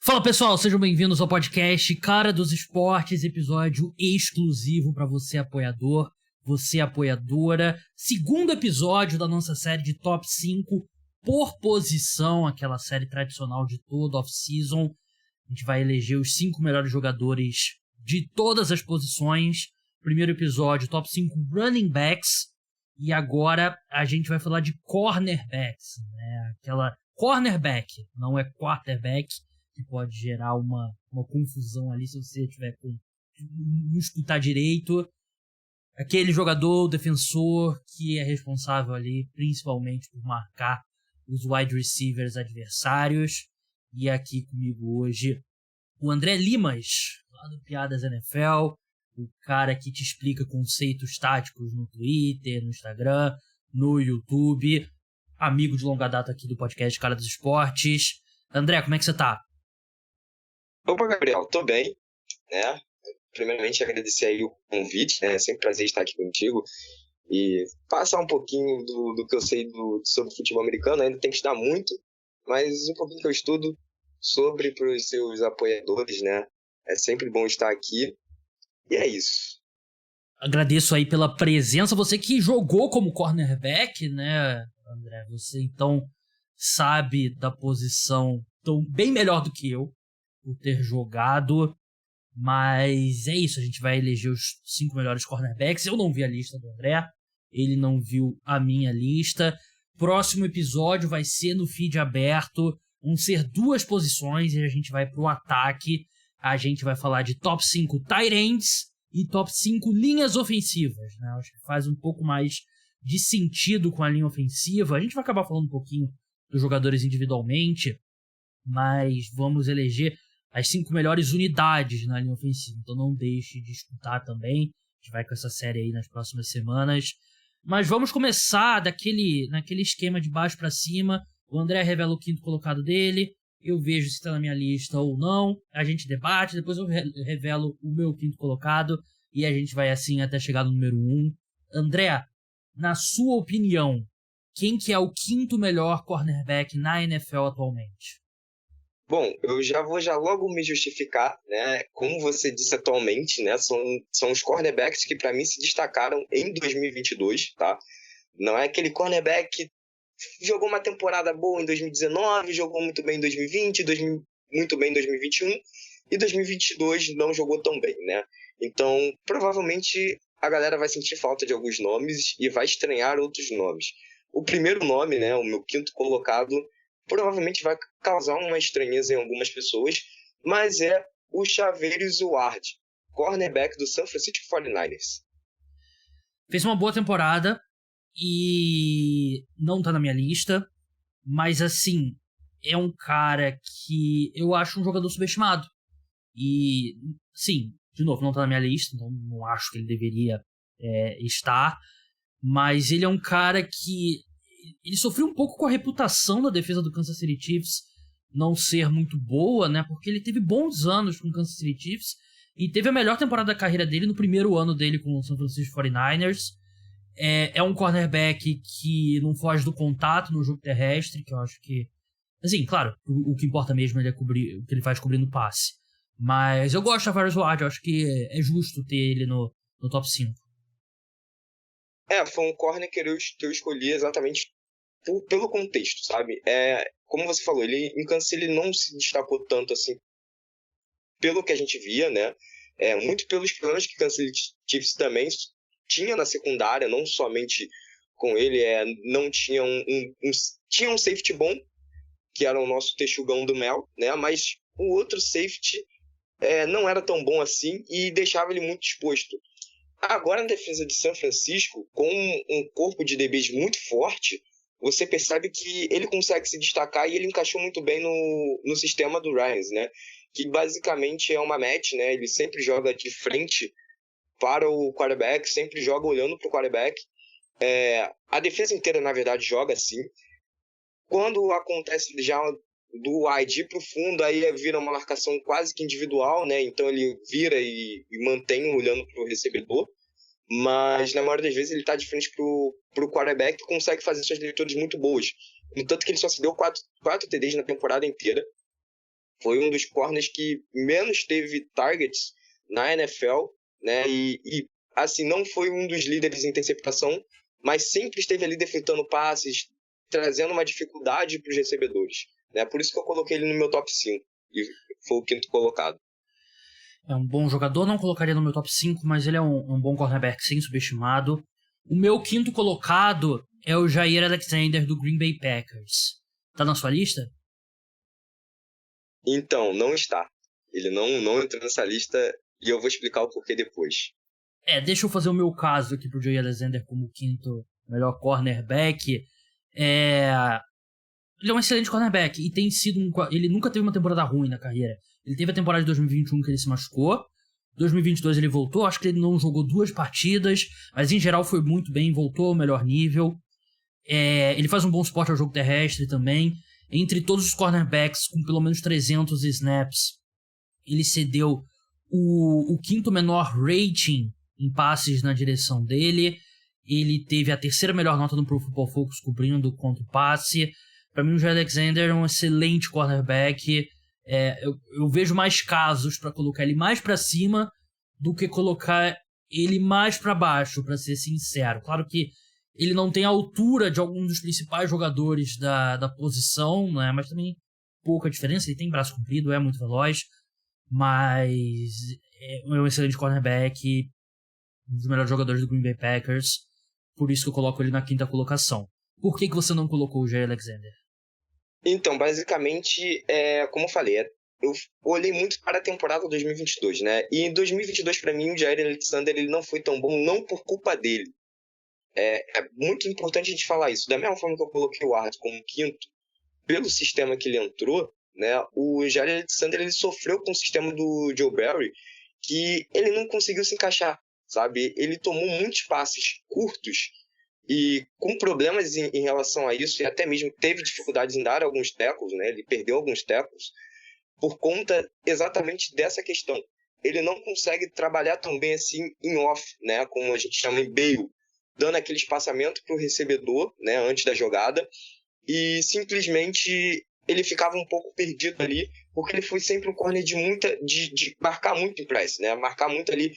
Fala pessoal, sejam bem-vindos ao podcast Cara dos Esportes, episódio exclusivo para você apoiador, você apoiadora, segundo episódio da nossa série de Top 5 por posição, aquela série tradicional de toda off-season. A gente vai eleger os 5 melhores jogadores de todas as posições. Primeiro episódio, Top 5 Running Backs, e agora a gente vai falar de cornerbacks, né? Aquela cornerback, não é quarterback, que pode gerar uma confusão ali se você tiver não escutar direito. Aquele jogador, defensor, que é responsável ali principalmente por marcar os wide receivers adversários. E aqui comigo hoje o André Limas, lá do Piadas NFL, o cara que te explica conceitos táticos no Twitter, no Instagram, no YouTube, amigo de longa data aqui do podcast Cara dos Esportes. André, como é que você tá? Opa, Gabriel, tô bem, né? Primeiramente, agradecer aí o convite, né? É sempre um prazer estar aqui contigo e passar um pouquinho do que eu sei sobre futebol americano. Ainda tem que estudar muito, mas um pouquinho que eu estudo sobre para os seus apoiadores, né? É sempre bom estar aqui e é isso. Agradeço aí pela presença, você que jogou como cornerback, né, André? Você então sabe da posição tão bem melhor do que eu, por ter jogado, mas é isso, a gente vai eleger os 5 melhores cornerbacks. Eu não vi a lista do André, ele não viu a minha lista. Próximo episódio vai ser no feed aberto, vão ser 2 posições e a gente vai pro ataque. A gente vai falar de top 5 tight ends e top 5 linhas ofensivas, né? Acho que faz um pouco mais de sentido com a linha ofensiva. A gente vai acabar falando um pouquinho dos jogadores individualmente, mas vamos eleger as 5 melhores unidades na linha ofensiva. Então não deixe de escutar também. A gente vai com essa série aí nas próximas semanas. Mas vamos começar naquele esquema de baixo para cima. O André revela o 5º colocado dele. Eu vejo se está na minha lista ou não. A gente debate. Depois eu revelo o meu 5º colocado. E a gente vai assim até chegar no número 1. André, na sua opinião, quem que é o 5º melhor cornerback na NFL atualmente? Bom, eu já vou logo me justificar, né? Como você disse atualmente, né? São os cornerbacks que para mim se destacaram em 2022, tá? Não é aquele cornerback que jogou uma temporada boa em 2019, jogou muito bem em 2020, muito bem em 2021 e 2022 não jogou tão bem, né? Então, provavelmente a galera vai sentir falta de alguns nomes e vai estranhar outros nomes. O primeiro nome, né? O meu 5º colocado, provavelmente vai causar uma estranheza em algumas pessoas, mas é o Charvarius Ward, cornerback do San Francisco 49ers. Fez uma boa temporada e não tá na minha lista, mas assim, é um cara que eu acho um jogador subestimado. E, sim, de novo, não tá na minha lista, então não acho que ele deveria estar, mas ele é um cara que ele sofreu um pouco com a reputação da defesa do Kansas City Chiefs não ser muito boa, né? Porque ele teve bons anos com o Kansas City Chiefs e teve a melhor temporada da carreira dele no primeiro ano dele com o San Francisco 49ers. É um cornerback que não foge do contato no jogo terrestre, que eu acho que... Assim, claro, o que importa mesmo é cobrir, o que ele faz cobrindo passe. Mas eu gosto da Charvarius Ward, eu acho que é justo ter ele no top 5. Foi um corner que eu escolhi exatamente pelo contexto, sabe? Como você falou, ele em Kansas ele não se destacou tanto assim pelo que a gente via, né? Muito pelos problemas que Kansas City Chiefs também tinha na secundária, não somente com ele, não tinha tinha um safety bom, que era o nosso texugão do Mel, né? Mas o outro safety não era tão bom assim e deixava ele muito exposto. Agora, na defesa de São Francisco, com um corpo de DBs muito forte, você percebe que ele consegue se destacar e ele encaixou muito bem no sistema do Ryans, né? Que basicamente é uma match, né? Ele sempre joga de frente para o quarterback, sempre joga olhando para o quarterback. A defesa inteira, na verdade, joga assim. Quando acontece já do ID para o fundo, aí vira uma marcação quase que individual, né? Então ele vira e mantém olhando para o recebedor. Mas na maioria das vezes ele está de frente pro quarterback, que consegue fazer suas leituras muito boas. No tanto que ele só se deu 4 TDs na temporada inteira. Foi um dos corners que menos teve targets na NFL, né? E assim, não foi um dos líderes em interceptação, mas sempre esteve ali defletando passes, trazendo uma dificuldade para os recebedores, né? Por isso que eu coloquei ele no meu top 5 e foi o quinto colocado. É um bom jogador, não colocaria no meu top 5, mas ele é um bom cornerback, sim, subestimado. O meu quinto colocado é o Jair Alexander, do Green Bay Packers. Tá na sua lista? Então, não está. Ele não entrou nessa lista e eu vou explicar o porquê depois. Deixa eu fazer o meu caso aqui pro Jair Alexander como quinto melhor cornerback. Ele é um excelente cornerback e tem sido ele nunca teve uma temporada ruim na carreira. Ele teve a temporada de 2021 que ele se machucou. 2022 ele voltou, acho que ele não jogou 2 partidas, mas em geral foi muito bem, voltou ao melhor nível. Ele faz um bom suporte ao jogo terrestre também. Entre todos os cornerbacks com pelo menos 300 snaps, ele cedeu o quinto menor rating em passes na direção dele. Ele teve a terceira melhor nota no Pro Football Focus cobrindo contra o passe. Para mim, o Jair Alexander é um excelente cornerback. Eu vejo mais casos para colocar ele mais para cima do que colocar ele mais para baixo, para ser sincero. Claro que ele não tem a altura de algum dos principais jogadores da posição, né? Mas também pouca diferença. Ele tem braço comprido, é muito veloz, mas é um excelente cornerback, um dos melhores jogadores do Green Bay Packers. Por isso que eu coloco ele na quinta colocação. Por que você não colocou o Jair Alexander? Então, basicamente, como eu falei, eu olhei muito para a temporada 2022, né? E em 2022, para mim, o Jair Alexander ele não foi tão bom, não por culpa dele. É muito importante a gente falar isso. Da mesma forma que eu coloquei o Ward como quinto, pelo sistema que ele entrou, né? O Jair Alexander ele sofreu com o sistema do Joe Barry, que ele não conseguiu se encaixar, sabe? Ele tomou muitos passes curtos e com problemas em relação a isso, e até mesmo teve dificuldades em dar alguns tackles, né? Ele perdeu alguns tackles por conta exatamente dessa questão. Ele não consegue trabalhar tão bem assim em off, né? Como a gente chama em bail, dando aquele espaçamento para o recebedor, né? Antes da jogada, e simplesmente ele ficava um pouco perdido ali, porque ele foi sempre um corner de marcar muito em press, né? Marcar muito ali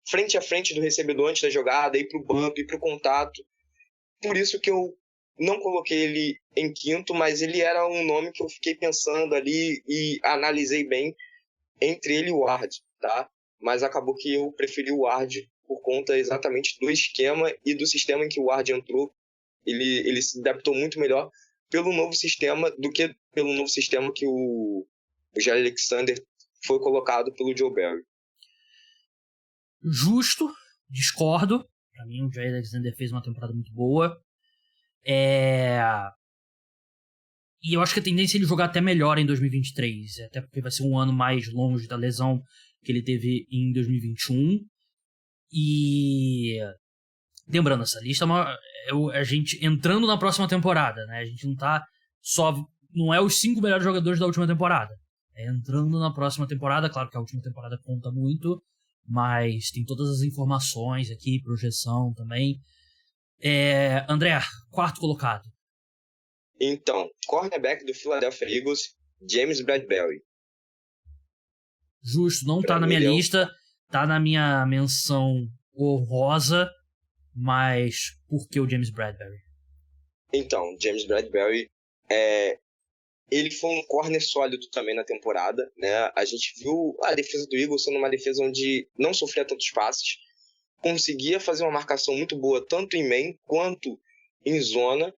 frente a frente do recebedor antes da jogada, ir para o bump, ir para o contato. Por isso que eu não coloquei ele em quinto, mas ele era um nome que eu fiquei pensando ali e analisei bem entre ele e o Ward, tá? Mas acabou que eu preferi o Ward por conta exatamente do esquema e do sistema em que o Ward entrou. Ele se adaptou muito melhor pelo novo sistema do que pelo novo sistema que o Jair Alexander foi colocado pelo Joe Barry. Justo, discordo. Pra mim, o Jair Alexander fez uma temporada muito boa. E eu acho que a tendência é ele jogar até melhor em 2023. Até porque vai ser um ano mais longe da lesão que ele teve em 2021. E lembrando, essa lista é a gente entrando na próxima temporada, né? A gente não tá só... Não é os 5 melhores jogadores da última temporada. É entrando na próxima temporada. Claro que a última temporada conta muito, mas tem todas as informações aqui, projeção também. André, quarto colocado. Então, cornerback do Philadelphia Eagles, James Bradberry. Justo, não tá na minha lista, tá na minha menção honrosa, mas por que o James Bradberry? Então, James Bradberry, ele foi um corner sólido também na temporada, né? A gente viu a defesa do Eagles sendo uma defesa onde não sofria tantos passes, conseguia fazer uma marcação muito boa, tanto em man quanto em zona,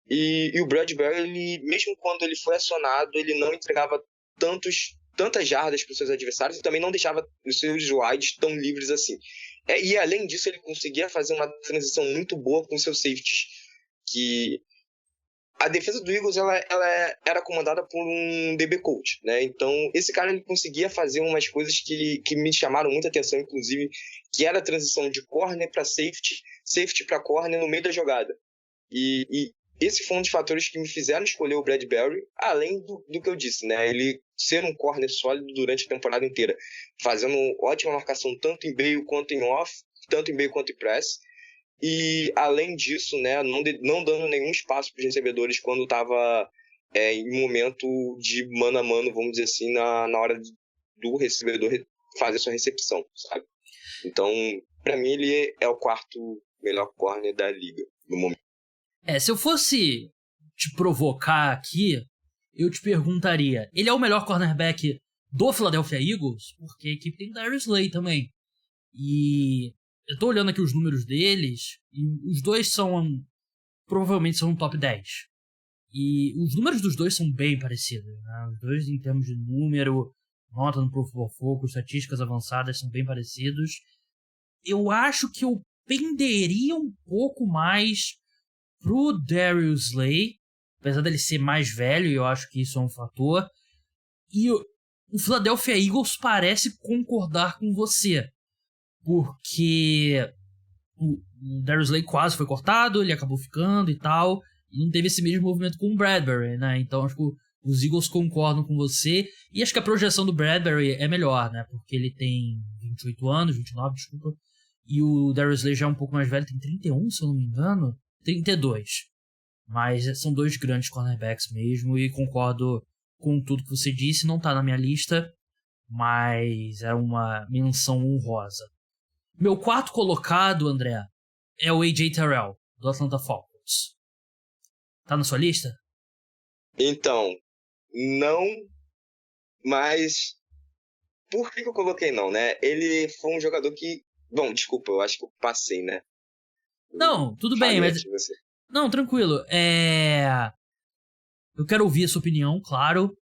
e o Bradberry, ele, mesmo quando ele foi acionado, ele não entregava tantas jardas para os seus adversários e também não deixava os seus wides tão livres assim. E além disso, ele conseguia fazer uma transição muito boa com seus safeties, que a defesa do Eagles ela era comandada por um DB coach, né? Então esse cara ele conseguia fazer umas coisas que me chamaram muita atenção, inclusive, que era a transição de corner para safety para corner no meio da jogada. E esse foi um dos fatores que me fizeram escolher o Bradberry, além do que eu disse, né? Ele ser um corner sólido durante a temporada inteira, fazendo ótima marcação tanto em bail quanto em off, tanto em bail quanto em press. E, além disso, né, não dando nenhum espaço para os recebedores quando estava em momento de mano a mano, vamos dizer assim, na hora do recebedor fazer sua recepção, sabe? Então, pra mim, ele é o quarto melhor corner da liga no momento. Se eu fosse te provocar aqui, eu te perguntaria, ele é o melhor cornerback do Philadelphia Eagles? Porque a equipe tem Darius Slay também. E eu tô olhando aqui os números deles, e os dois provavelmente são no top 10. E os números dos dois são bem parecidos, né? Os dois, em termos de número, nota no Pro Football Focus, estatísticas avançadas, são bem parecidos. Eu acho que eu penderia um pouco mais pro Darius Slay, apesar dele ser mais velho, eu acho que isso é um fator. E o Philadelphia Eagles parece concordar com você, porque o Darius Slay quase foi cortado, ele acabou ficando e tal, e não teve esse mesmo movimento com o Bradbury, né? Então acho que os Eagles concordam com você, e acho que a projeção do Bradbury é melhor, né? Porque ele tem 28 anos, 29, desculpa, e o Darius Slay já é um pouco mais velho, tem 31, se eu não me engano, 32. Mas são dois grandes cornerbacks mesmo, e concordo com tudo que você disse, não tá na minha lista, mas é uma menção honrosa. Meu quarto colocado, André, é o AJ Terrell, do Atlanta Falcons. Tá na sua lista? Então, não, mas por que eu coloquei não, né? Ele foi um jogador que... Bom, desculpa, eu acho que eu passei, né? Não, tudo bem, mas... Você. Não, tranquilo. Eu quero ouvir a sua opinião, claro.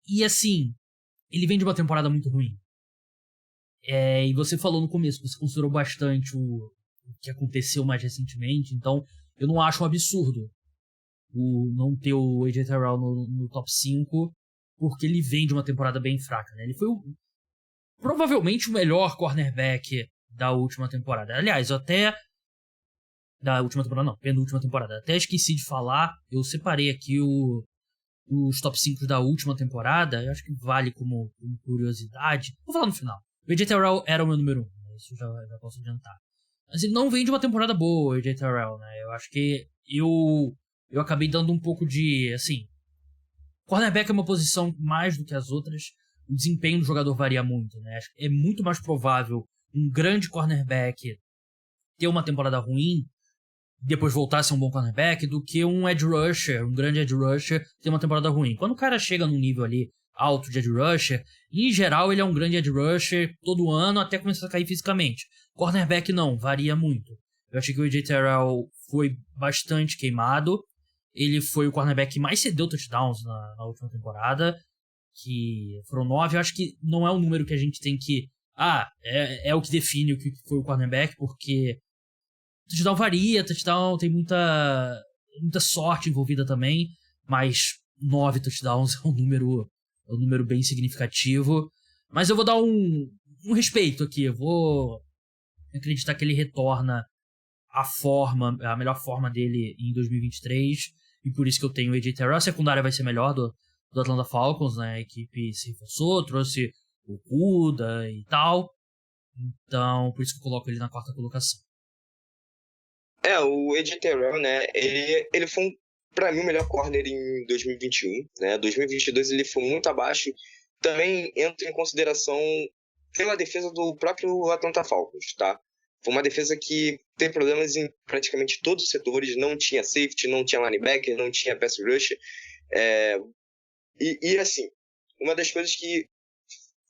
E assim, ele vem de uma temporada muito ruim. E você falou no começo, você considerou bastante o que aconteceu mais recentemente, então eu não acho um absurdo o não ter o AJ Terrell no top 5, porque ele vem de uma temporada bem fraca, né? Ele foi provavelmente o melhor cornerback da última temporada. Aliás, da última temporada não, penúltima temporada. Até esqueci de falar, eu separei aqui os top 5 da última temporada, eu acho que vale como curiosidade. Vou falar no final. O AJ Terrell era o meu número 1, né? Isso já posso adiantar. Mas ele não vem de uma temporada boa, o AJ Terrell, né? Eu acho que eu acabei dando um pouco de, assim... Cornerback é uma posição mais do que as outras, o desempenho do jogador varia muito, né? Acho que é muito mais provável um grande cornerback ter uma temporada ruim, depois voltar a ser um bom cornerback, do que um edge rusher, um grande edge rusher, ter uma temporada ruim. Quando o cara chega num nível ali alto de edge rusher, em geral ele é um grande edge rusher todo ano até começar a cair fisicamente. Cornerback não, varia muito. Eu achei que o AJ Terrell foi bastante queimado. Ele foi o cornerback que mais cedeu touchdowns na última temporada, que foram 9. Eu acho que não é um número que a gente tem que... é o que define o que foi o cornerback, porque touchdown varia, touchdown tem muita sorte envolvida também, mas 9 touchdowns é um número bem significativo. Mas eu vou dar um respeito aqui, eu vou acreditar que ele retorna a melhor forma dele em 2023, e por isso que eu tenho o AJ Terrell. A secundária vai ser melhor do Atlanta Falcons, né? A equipe se reforçou, trouxe o Kuda e tal, então por isso que eu coloco ele na quarta colocação. O AJ Terrell, né, ele foi, pra mim, o melhor corner em 2021, né, 2022 ele foi muito abaixo, também entra em consideração pela defesa do próprio Atlanta Falcons, tá? Foi uma defesa que teve problemas em praticamente todos os setores, não tinha safety, não tinha linebacker, não tinha pass rusher, e assim, uma das coisas que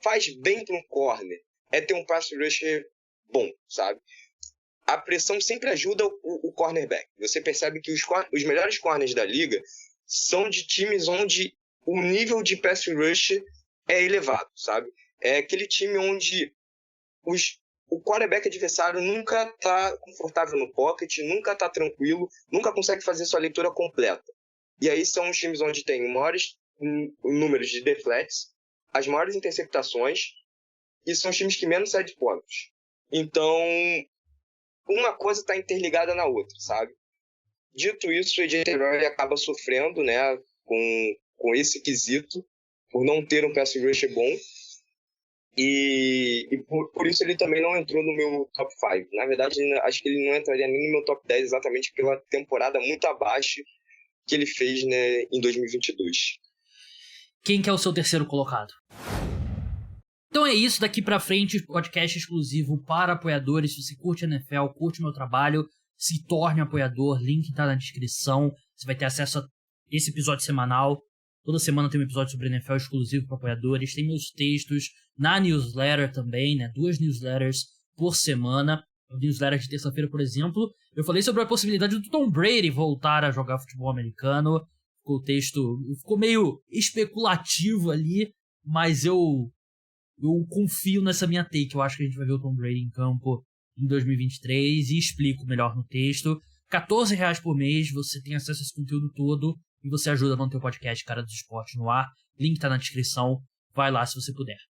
faz bem para um corner é ter um pass rusher bom, sabe? A pressão sempre ajuda o cornerback. Você percebe que os melhores corners da liga são de times onde o nível de pass rush é elevado, sabe? É aquele time onde o quarterback adversário nunca está confortável no pocket, nunca está tranquilo, nunca consegue fazer sua leitura completa. E aí são os times onde tem maiores números de deflects, as maiores interceptações, e são os times que menos cedem pontos. Então, uma coisa está interligada na outra, sabe? Dito isso, o AJ Terrell acaba sofrendo, né, com esse quesito, por não ter um pass rusher bom, e por isso ele também não entrou no meu top 5. Na verdade, acho que ele não entraria nem no meu top 10 exatamente pela temporada muito abaixo que ele fez, né, em 2022. Quem que é o seu terceiro colocado? Então é isso, daqui pra frente, podcast exclusivo para apoiadores. Se você curte NFL, curte meu trabalho, se torne apoiador, link tá na descrição. Você vai ter acesso a esse episódio semanal. Toda semana tem um episódio sobre NFL exclusivo para apoiadores. Tem meus textos na newsletter também, né? 2 newsletters por semana. A newsletter de terça-feira, por exemplo, eu falei sobre a possibilidade do Tom Brady voltar a jogar futebol americano. O texto ficou meio especulativo ali, mas eu confio nessa minha take. Eu acho que a gente vai ver o Tom Brady em campo em 2023 e explico melhor no texto. R$14 por mês, você tem acesso a esse conteúdo todo e você ajuda a manter o podcast Cara dos Esportes no ar. Link tá na descrição, vai lá se você puder.